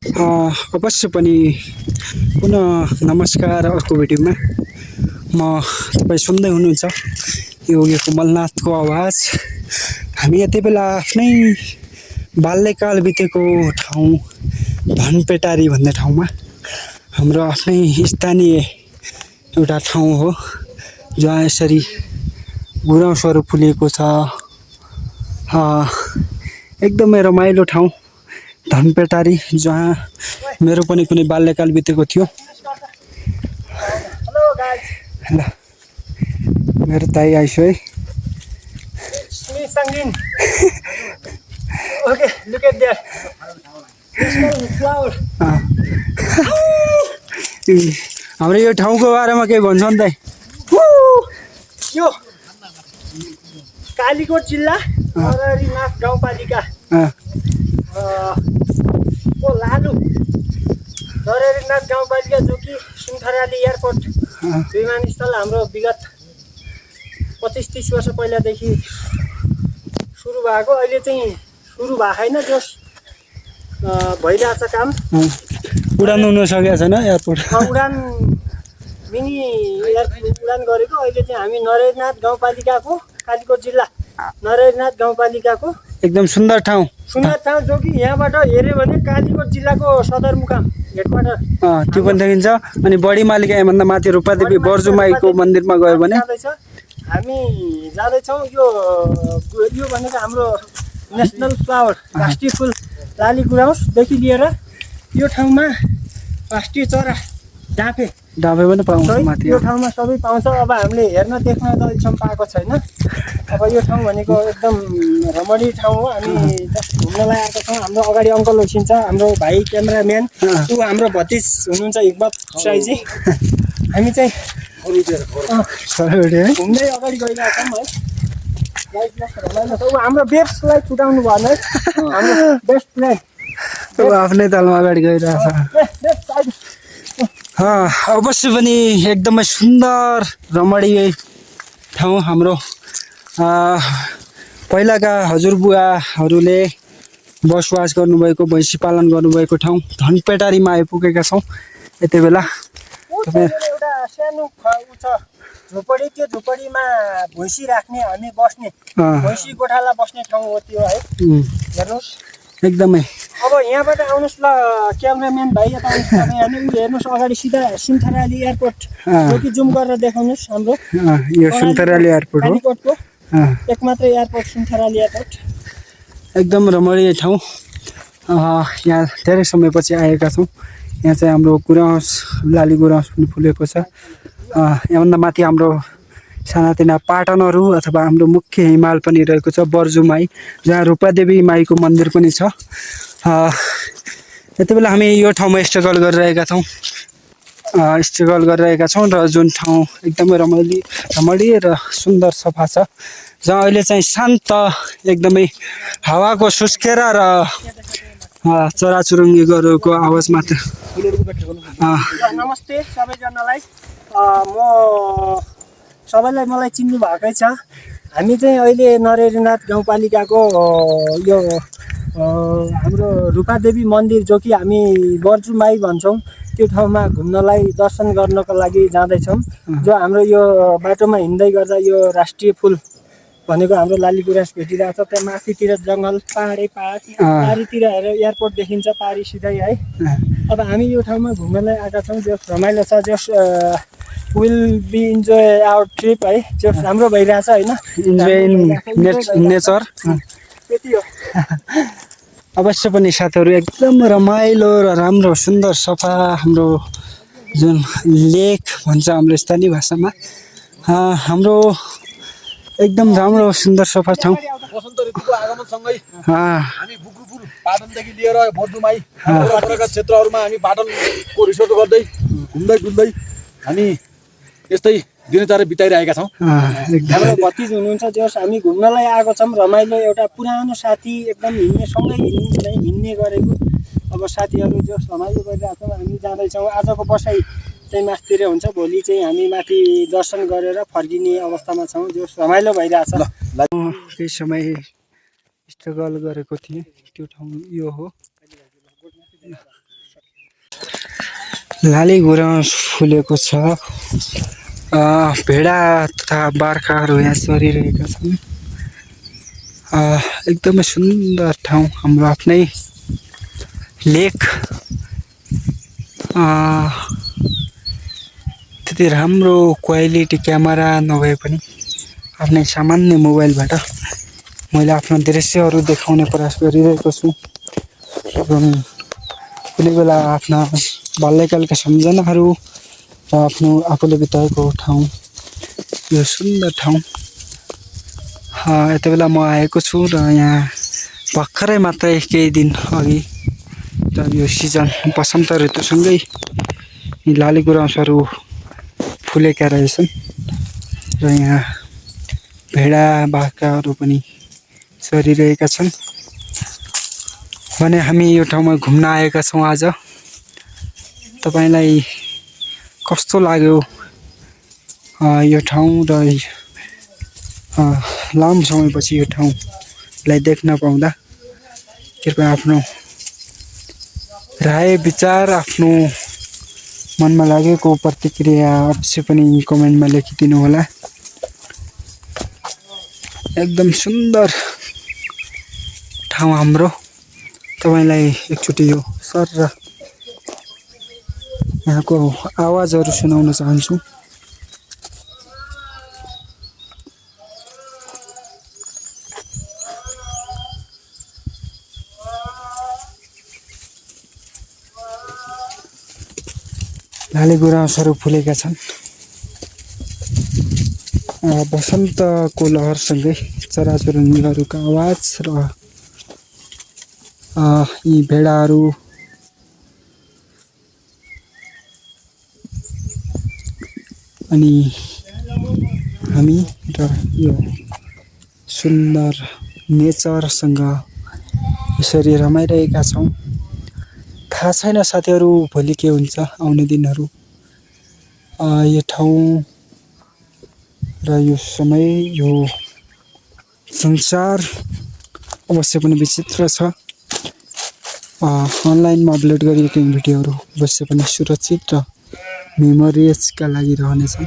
अवश्य पनि पुनः नमस्कार। अर्को भिडियोमा म तपाईँ सुन्दै हुनुहुन्छ योगी कमलनाथको आवाज। हामी यति बेला आफ्नै बाल्यकाल बितेको ठाउँ धनपेटारी भन्ने ठाउँमा, हाम्रो आफ्नै स्थानीय एउटा ठाउँ हो जहाँ यसरी गुराँसहरू फुलेको छ। एकदमै रमाइलो ठाउँ धनपेटारी, जहाँ मेरो पनि कुनै बाल्यकाल बितेको थियो। ल मेरो दाइ आइसो है। हाम्रो यो ठाउँको बारेमा केही भन्छ नि दाइ? यो कालीकोट जिल्ला नरहरिनाथ गाउँपालिका को लालु नरहरिनाथ गाउँपालिका, जो कि सुनथराली एयरपोर्ट विमानस्थल हाम्रो विगत 25-30 वर्ष पहिलादेखि सुरु भएको, अहिले चाहिँ सुरु भएको छैन, जस भइरहेछ काम। उडान हुन सकेको छैन एयरपोर्ट। उडान मिनी एयरपोर्ट उडान गरेको। अहिले चाहिँ हामी नरहरिनाथ गाउँपालिकाको, कालीकोट जिल्ला नरहरिनाथ गाउँपालिकाको एकदम सुन्दर ठाउँ, जो कि यहाँबाट हेऱ्यो भने कालीकोट जिल्लाको सदरमुकाम हेडक्वार्टर त्यो पनि देखिन्छ। अनि बढी मालिका यहाँभन्दा माथि रूपादेवी बर्जुमाईको मन्दिरमा गयो भने हामी जाँदैछौँ। यो भनेको हाम्रो नेसनल फ्लावर, राष्ट्रिय फुल लाली गुराँसदेखि लिएर यो ठाउँमा राष्ट्रिय चरा डाँफे पनि पाउँछ माथि। यो ठाउँमा सबै पाउँछ। अब हामीले हेर्न देख्न त अहिलेसम्म पाएको छैन। अब यो ठाउँ भनेको एकदम रमणीय ठाउँ हो। हामी जस्ट घुम्नलाई आएको छौँ। हाम्रो अगाडि अङ्कल उठिन्छ, हाम्रो भाइ क्यामेराम्यान, ऊ हाम्रो भतिज हुनुहुन्छ हिक्मत साईजी। हामी चाहिँ घुम्दै अगाडि गइरहेको छौँ है। ऊ हाम्रो बेस्टलाई छुटाउनु भएन है, हाम्रो बेस्ट फ्रेन्ड आफ्नै तालमा अगाडि गइरहेछ। अवश्य पनि एकदमै सुन्दर रमणीय ठाउँ हाम्रो पहिलाका हजुरबुवाहरूले बसोबास गर्नुभएको, भैँसी पालन गर्नुभएको ठाउँ धनपेटारीमा आइपुगेका छौँ यति बेला। एउटा सानो झोपडी, त्यो झोपडीमा भैँसी राख्ने, हामी बस्ने, भैँसी गोठाला बस्ने ठाउँ हो त्यो है। हेर्नुहोस् एकदमै। अब यहाँबाट आउनुहोस् ल क्यामेराम्यान भाइ, यता आउनुहोस्। हेर्नुहोस् अगाडि सिधा सुनथराली एयरपोर्ट, जो कि जुम गरेर देखाउनुहोस्। हाम्रो यो सुनथराली एयरपोर्ट हो, कालीकोटको एकमात्र एयरपोर्ट सुनथराली एयरपोर्ट। एकदम रमणीय ठाउँ। यहाँ धेरै समयपछि आएका छौँ। यहाँ चाहिँ हाम्रो गुराँस, लाली गुराँस पनि फुलेको छ। यहाँभन्दा माथि हाम्रो सानातिना पाटनहरू अथवा हाम्रो मुख्य हिमाल पनि रहेको छ, बर्जुमाई, जहाँ रूपादेवी माईको मन्दिर पनि छ। यति बेला हामी यो ठाउँमा स्ट्रगल गरिरहेका छौँ र जुन ठाउँ एकदमै रमणीय र सुन्दर सफा छ, जहाँ अहिले चाहिँ शान्त एकदमै हावाको सुस्केरा र चराचुरुङ्गीहरूको आवाज मात्र। नमस्ते सबैजनालाई। मलाई चिन्नु भएकै छ। हामी चाहिँ अहिले नरहरिनाथ गाउँपालिकाको यो हाम्रो रूपादेवी मन्दिर, जो कि हामी बर्जुमाई भन्छौँ, त्यो ठाउँमा घुम्नलाई, दर्शन गर्नको लागि जाँदैछौँ। जो हाम्रो यो बाटोमा हिँड्दै गर्दा यो राष्ट्रिय फुल भनेको हाम्रो लाली गुराँस भेटिरहेको छ। त्यहाँ माथितिर जङ्गल, पाहाडै पाहाड, पारीतिर हेरेर एयरपोर्ट देखिन्छ, पारी सिधै है। अब हामी यो ठाउँमा घुम्नलाई आएका छौँ। जो रमाइलो छ, जस will be enjoy our trip है, जो राम्रो भइरहेछ होइन। इन्जोय इन नेचर त्यति हो। अवश्य पनि साथीहरू, एकदम रमाइलो र राम्रो सुन्दर सफा हाम्रो जुन लेक भन्छ हाम्रो स्थानीय भाषामा, हाम्रो एकदम राम्रो सुन्दर सफा ठाउँ। वसन्त ऋतुको आगमनसँगै हामी बुकुपुर पाटनदेखि लिएर बर्जुमाई क्षेत्रहरूमा हामी पाटनको रिसोर्ट गर्दै घुम्दै डुल्दै हामी यस्तै दिनचर्या बिताइरहेका छौँ। हाम्रो भतिज हुनुहुन्छ, जस हामी घुम्नलाई आएको छौँ। रमाइलो एउटा पुरानो साथी, एकदम सँगै हिँड्ने गरेको अब साथीहरू जस रमाइलो गरिरहेको छौँ। हामी जाँदैछौँ। आजको बसाइ चाहिँ माथितिर हुन्छ, भोलि चाहिँ हामी माथि दर्शन गरेर फर्किने अवस्थामा छौँ। जस रमाइलो भइरहेछ। केही समय स्ट्रगल गरेको थिएँ, त्यो ठाउँ यो हो। लाली गुराँस फुलेको छ। भेडा तथा बार्खाहरू यहाँ चरिरहेका छन्। एकदमै सुन्दर ठाउँ, हाम्रो आफ्नै लेक। त्यति राम्रो क्वालिटी क्यामेरा नभए पनि आफ्नै सामान्य मोबाइलबाट मैले आफ्नो दृश्यहरू देखाउने प्रयास गरिरहेको छु। एवं कुनै बेला आफ्ना बाल्यकालका सम्झनाहरू र आफ्नो आफूले बिताएको ठाउँ, यो सुन्दर ठाउँ। यति बेला म आएको छु र यहाँ भर्खरै मात्रै केही दिन अघि र यो सिजन वसन्त ऋतुसँगै लाली गुराँसहरू फुलेका रहेछन् र यहाँ भेडा बाख्राहरू पनि चरिरहेका छन्। भने हामी यो ठाउँमा घुम्न आएका छौँ आज। तपाईलाई कस्तो लाग्यो यो ठाउँ र लामो समयपछि यो ठाउँलाई देख्न पाउँदा? कृपया आफ्नो राय विचार, आफ्नो मनमा लागेको प्रतिक्रिया अवश्य पनि कमेन्टमा लेखिदिनु होला। एकदम सुन्दर ठाउँ हाम्रो। तपाईलाई एकचोटि यो सर र यहाँको आवाजहरू सुनाउन चाहन्छु। लाली गुराँसहरू फुलेका छन्। वसन्तको लहरसँगै चराचुरुङ्गीहरूको आवाज र यी भेडाहरू अनि हामी र यो सुन्दर नेचरसँग यसरी रमाइरहेका छौँ। थाहा छैन साथीहरू भोलि के हुन्छ, आउने दिनहरू। यो ठाउँ र यो समय, यो संसार अवश्य पनि विचित्र छ। अनलाइनमा अपलोड गरिएको भिडियोहरू अवश्य पनि सुरक्षित र मेमोरिजका लागि रहनेछन्।